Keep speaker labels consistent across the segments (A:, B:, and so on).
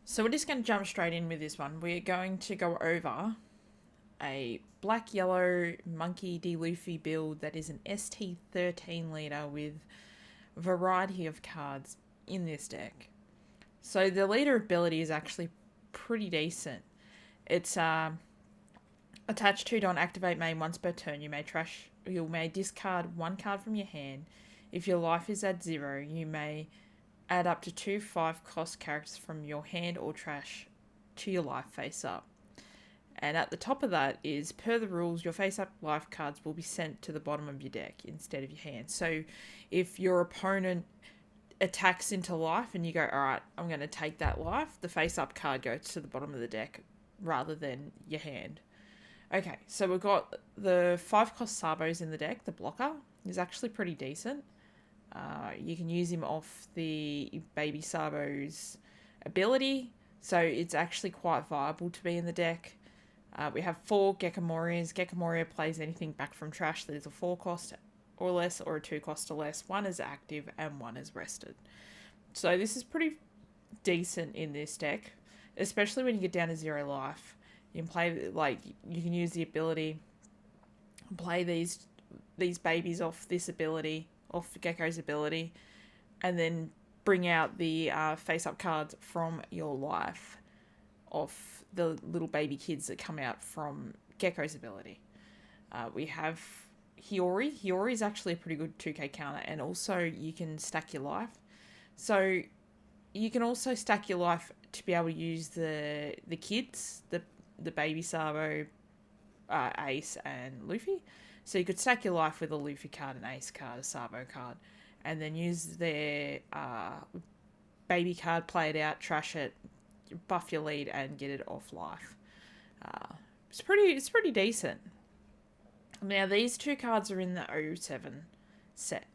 A: So we're just going to jump straight in with this one. We're going to go over a black yellow monkey D Luffy build that is an ST13 leader with a variety of cards in this deck. So the leader ability is actually pretty decent. It's attached to don't activate main once per turn. You may discard one card from your hand. If your life is at 0, you may add up to 2 5-cost characters from your hand or trash to your life face up. And at the top of that is, per the rules, your face up life cards will be sent to the bottom of your deck instead of your hand. So if your opponent attacks into life and you go, alright, I'm going to take that life, the face up card goes to the bottom of the deck rather than your hand. Okay, so we've got the 5-cost Sabos in the deck. The blocker is actually pretty decent. You can use him off the Baby Sabo's ability, so it's actually quite viable to be in the deck. We have 4 Gekamorias. Gekamoria plays anything back from trash that is a 4-cost or less or a 2-cost or less. One is active and one is rested. So this is pretty decent in this deck, especially when you get down to 0 life. You can play, you can use the ability, play these babies off this ability, off Gecko's ability, and then bring out the face-up cards from your life off the little baby kids that come out from Gecko's ability. We have Hiyori. Hiyori is actually a pretty good 2k counter, and also you can stack your life. So you can also stack your life to be able to use the kids, the Baby Sabo, Ace, and Luffy. So you could stack your life with a Luffy card, an Ace card, a Sabo card, and then use their baby card, play it out, trash it, buff your lead, and get it off life. It's pretty decent. Now these 2 cards are in the 07 set.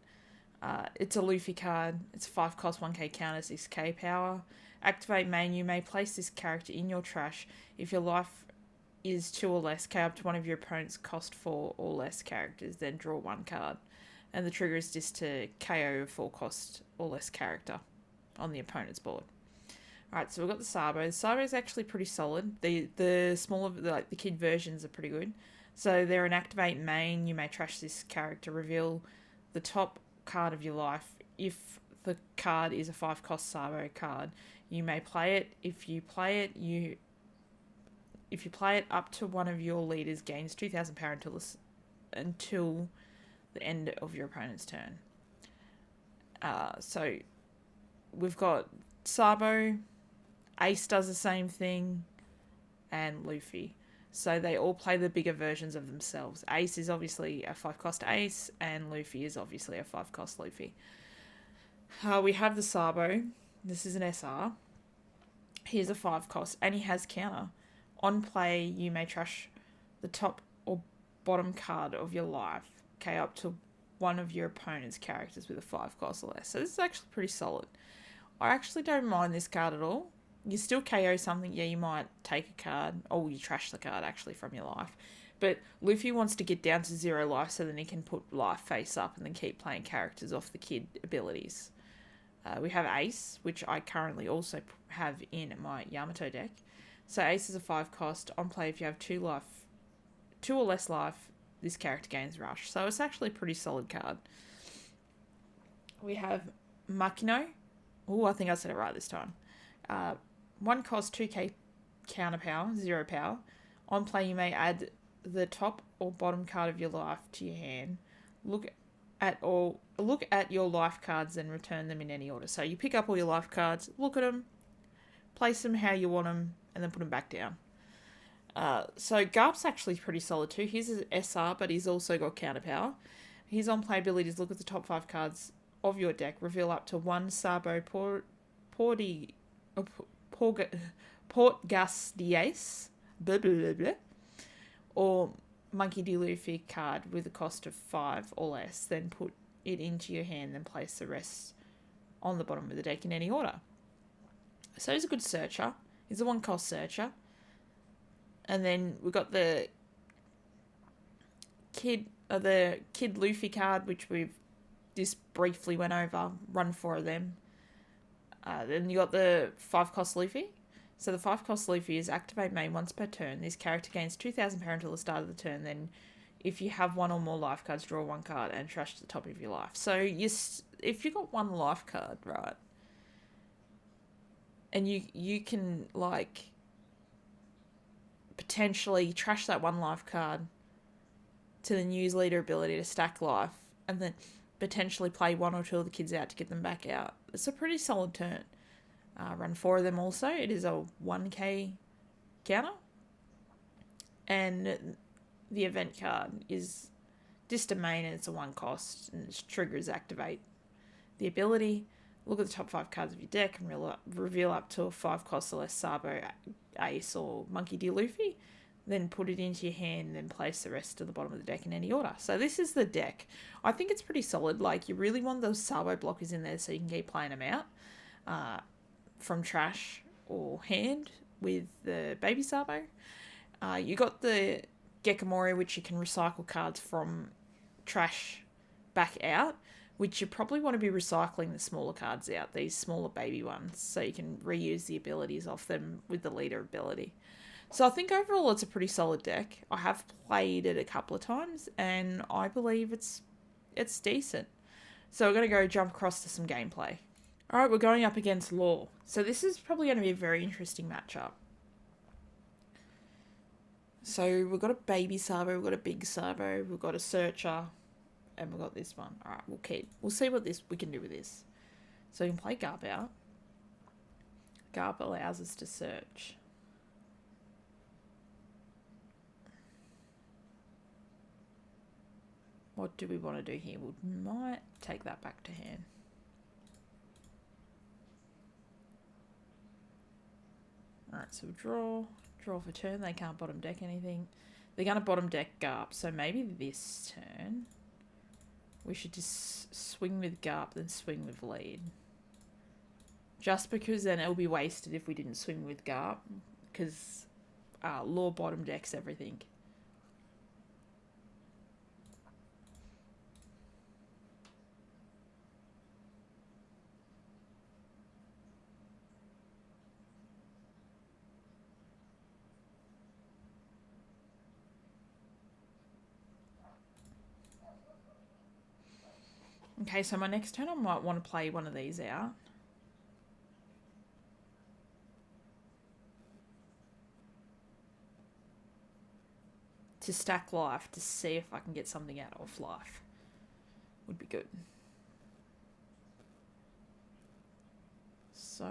A: It's a Luffy card. It's 5-cost, 1k counter, 6k power. Activate main. You may place this character in your trash if your life is 2 or less. KO up to one of your opponent's cost 4 or less characters. Then draw 1 card. And the trigger is just to KO a 4-cost or less character on the opponent's board. Alright, so we've got the Sabo. The Sabo is actually pretty solid. The smaller, the kid versions are pretty good. So they're an activate main. You may trash this character. Reveal the top card of your life. If the card is a 5-cost Sabo card, you may play it. If you play it up to one of your leaders gains 2,000 power until the end of your opponent's turn. So we've got Sabo, Ace does the same thing, and Luffy. So they all play the bigger versions of themselves. Ace is obviously a 5-cost Ace, and Luffy is obviously a 5-cost Luffy. We have the Sabo. This is an SR. Here's a 5-cost, and he has counter. On play, you may trash the top or bottom card of your life, up to one of your opponent's characters with a 5-cost or less. So this is actually pretty solid. I actually don't mind this card at all. You still KO something, yeah, you might take a card, or you trash the card actually from your life. But Luffy wants to get down to 0 life so then he can put life face up and then keep playing characters off the kid abilities. We have Ace, which I currently also have in my Yamato deck. So Ace is a 5-cost. On play, if you have 2 or less life, this character gains Rush. So it's actually a pretty solid card. We have Makino. Oh, I think I said it right this time. 1 cost, 2k counter power, 0 power. On play, you may add the top or bottom card of your life to your hand. Look at your life cards and return them in any order. So you pick up all your life cards, look at them, place them how you want them, and then put them back down. So Garp's actually pretty solid too. He's an SR, but he's also got counter power. His on play ability is look at the top 5 cards of your deck, reveal up to 1 Sabo Portgas blah blah blah blah, or Monkey D. Luffy card with a cost of 5 or less, then put it into your hand and place the rest on the bottom of the deck in any order. So he's a good searcher. He's a 1-cost searcher. And then we've got the kid Luffy card, which we've just briefly went over, run 4 of them. Then you got the 5-cost Luffy. So the 5-cost Luffy is activate main once per turn. This character gains 2,000 power until the start of the turn. Then, if you have one or more life cards, draw one card and trash to the top of your life. So if you got one life card, right, and you can like potentially trash that one life card to then use leader ability to stack life, and then potentially play one or two of the kids out to get them back out. It's a pretty solid turn. Run 4 of them also. It is a 1k counter. And the event card is Distant Main, and it's a 1 cost, and its triggers activate the ability. Look at the top 5 cards of your deck and reveal up to a 5 cost or less Sabo, Ace, or Monkey D. Luffy. Then put it into your hand and then place the rest to the bottom of the deck in any order. So this is the deck. I think it's pretty solid. Like, you really want those Sabo blockers in there so you can keep playing them out from trash or hand with the Baby Sabo. You got the Gekomori, which you can recycle cards from trash back out, which you probably want to be recycling the smaller cards out, these smaller baby ones, so you can reuse the abilities off them with the leader ability. So I think overall it's a pretty solid deck. I have played it a couple of times, and I believe it's decent. So we're going to go jump across to some gameplay. Alright, we're going up against Law. So this is probably going to be a very interesting matchup. So we've got a Baby Sabo, we've got a Big Sabo, we've got a Searcher, and we've got this one. Alright, we'll see what we can do with this. So we can play Garp out. Garp allows us to search. What do we want to do here? We might take that back to hand. Alright, so draw for turn. They can't bottom deck anything. They're going to bottom deck Garp, so maybe this turn we should just swing with Garp, then swing with lead. Just because then it'll be wasted if we didn't swing with Garp, because Law bottom decks everything. Okay, so my next turn I might want to play one of these out. To stack life, to see if I can get something out of life. Would be good. So,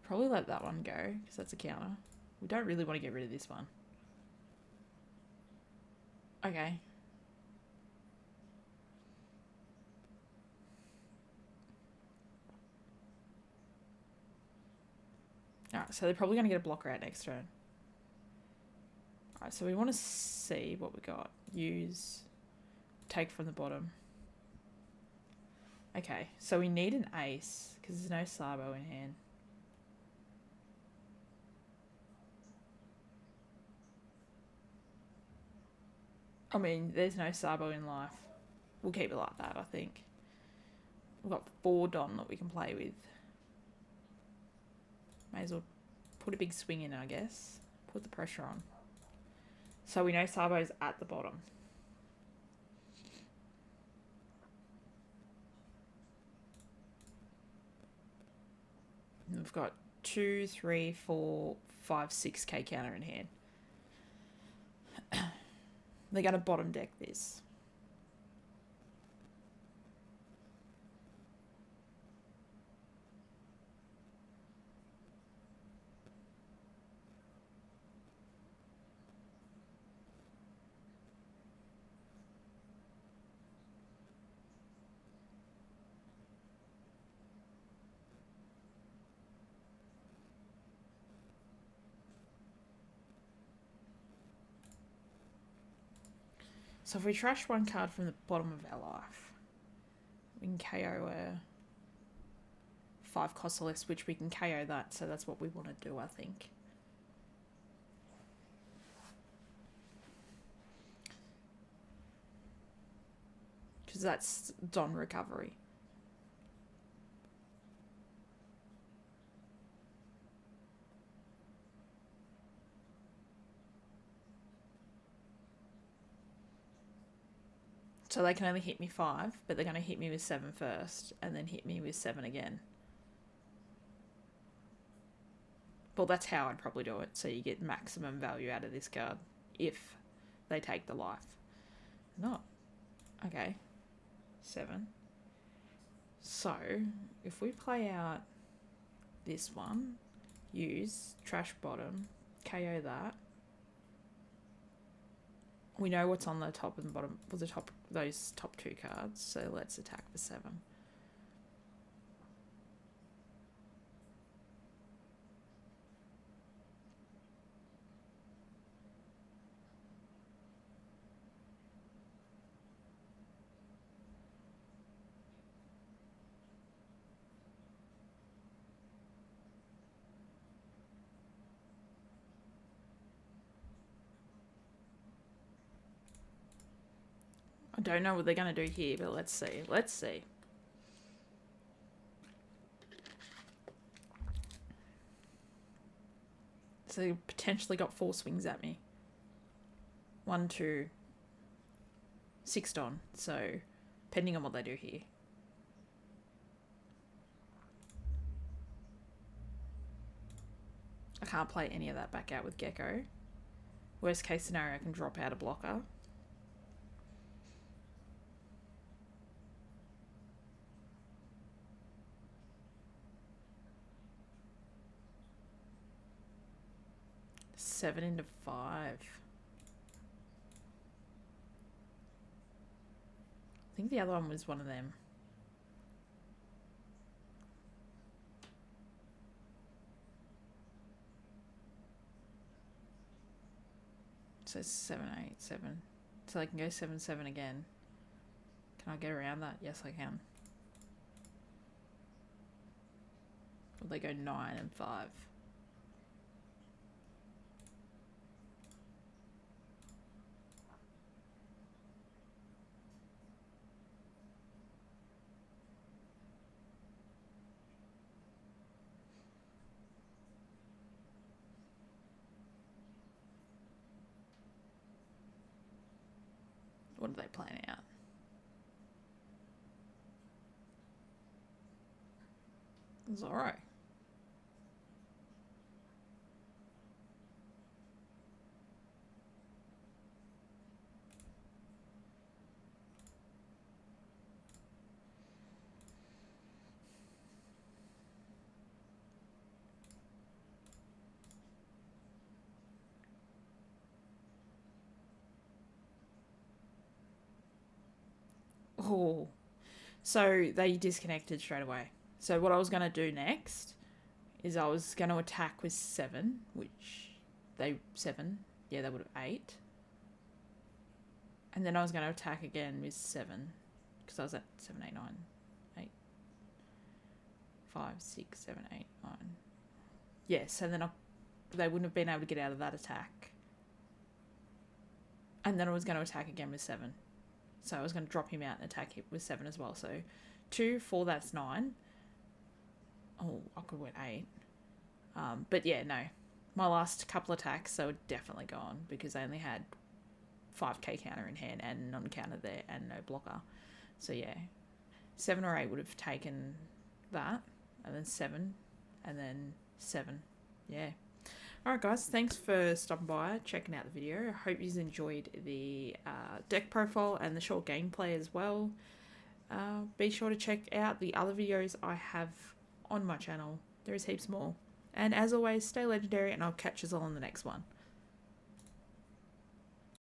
A: probably let that one go, because that's a counter. We don't really want to get rid of this one. Okay. Alright, so they're probably going to get a blocker out next turn. Alright, so we want to see what we got. Use, take from the bottom. Okay, so we need an ace, because there's no Sabo in hand. I mean, there's no Sabo in life. We'll keep it like that, I think. We've got 4 Don that we can play with. May as well put a big swing in, I guess. Put the pressure on. So we know Sabo's at the bottom. And we've got 2, 3, 4, 5, 6k counter in hand. They're going to bottom deck this. So if we trash one card from the bottom of our life, we can KO a 5 cost or less, which we can KO that, so that's what we want to do, I think. Because that's Don recovery. So they can only hit me 5, but they're going to hit me with 7 first, and then hit me with 7 again. Well, that's how I'd probably do it, so you get maximum value out of this card if they take the life. Not. Okay. 7. So, if we play out this one, use Trash Bottom, KO that. We know what's on the top and bottom, well, those top 2 cards, so let's attack for 7. I don't know what they're going to do here, but let's see. Let's see. So they potentially got 4 swings at me. 1, 2, 6 on. So, depending on what they do here. I can't play any of that back out with Gecko. Worst case scenario, I can drop out a blocker. Seven into 5. I think the other one was one of them. So 7, 8, 7. So I can go 7, 7 again. Can I get around that? Yes, I can. Or they go 9 and 5. What are they playing out? Zorro. Oh. So they disconnected straight away. So what I was going to do next is I was going to attack with 7, which they 7. Yeah, they would have 8. And then I was going to attack again with 7 because I was at 7, 8, 9, 8, 5, 6, 7, 8, 9. Yeah, so then they wouldn't have been able to get out of that attack. And then I was going to attack again with 7. So I was going to drop him out and attack him with 7 as well. So 2, 4, that's 9. Oh, I could win 8. But yeah, no. My last couple attacks, they were definitely gone because I only had 5k counter in hand and non-counter there and no blocker. So yeah, 7 or 8 would have taken that, and then 7, and then 7. Yeah. Alright guys, thanks for stopping by, checking out the video. I hope you enjoyed the deck profile and the short gameplay as well. Be sure to check out the other videos I have on my channel. There is heaps more. And as always, stay legendary and I'll catch you all on the next one.